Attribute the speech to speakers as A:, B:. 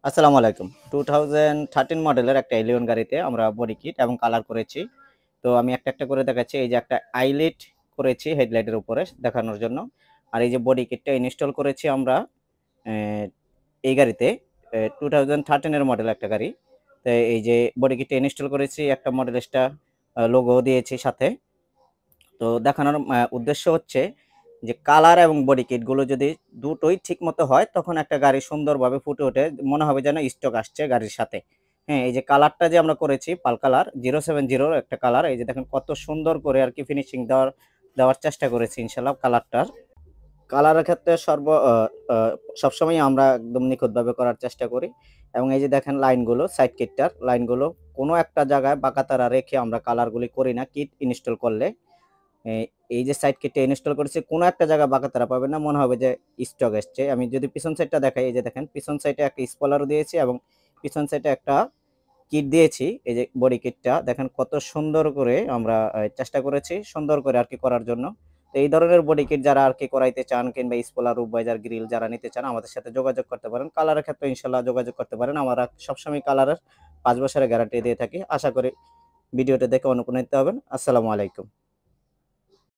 A: আসসালামু আলাইকুম। 2013 মডেলের একটা এলিয়ন গাড়িতে আমরা বডি কিট এবং কালার করেছি। তো আমি একটা করে দেখাচ্ছি। এই যে একটা আইলাইট করেছি হেডলাইটের উপরে দেখানোর জন্য। আর এই যে বডি কিটটা ইনস্টল করেছি আমরা অ্যা এই গাড়িতে 2013 এর মডেল একটা গাড়ি। তো এই যে বডি কিটটা ইনস্টল করেছি, একটা মডেল এক্সট্রা লোগো দিয়েছি সাথে। তো দেখানোর উদ্দেশ্য হচ্ছে যে কালার এবং বডি কিট গুলো যদি দুটোই ঠিকমতো হয় তখন একটা গাড়ি সুন্দরভাবে ফুটে ওঠে। মনে হবে যেন স্টক আসছে গাড়ির সাথে। হ্যাঁ, এই যে কালারটা যে আমরা করেছি পাল কালার 070 একটা কালার। এই যে দেখেন কত সুন্দর করে আরকি ফিনিশিং দেওয়ার চেষ্টা করেছি ইনশাআল্লাহ কালারটার। কালারের ক্ষেত্রে আ সবসময়ই আমরা একদম নিখুঁতভাবে করার চেষ্টা করি এবং এই যে দেখেন লাইনগুলো সাইড কিটটার লাইনগুলো কোনো একটা জায়গায় বাঁকা-তারা রেখে আমরা কালারগুলি করি না কিট ইনস্টল করলে। এ এই যে সাইড কিটটা ইনস্টল করেছি কোনো একটা জায়গায় বাঁকা-তারা পাবেন না। মনে হবে যে স্টক এসছে। আমি যদি পিছন সাইডটা দেখাই, এই যে দেখেন পিছন সাইডে একটা স্পয়লারও দিয়েছি এবং পিছন সাইডে একটা কিট দিয়েছি। এই যে বডি কিটটা দেখেন কত সুন্দর করে আমরা চেষ্টা করেছি সুন্দর করে আরকি করার জন্য। তো এই ধরনের বডি কিট যারা আরকি করাইতে চান কিংবা স্পয়লার, রূফ ভাইজার, গ্রিল যারা নিতে চান আমাদের সাথে যোগাযোগ করতে পারেন। কালারের ক্ষেত্রে ইনশাআল্লাহ যোগাযোগ করতে পারেন। আমরা সবসময় কালারের ৫ বছরের গ্যারান্টি দিয়ে থাকি। আশা করি ভিডিওটা দেখে অনুপ্রাণিত হবেন। আসসালামু আলাইকুম।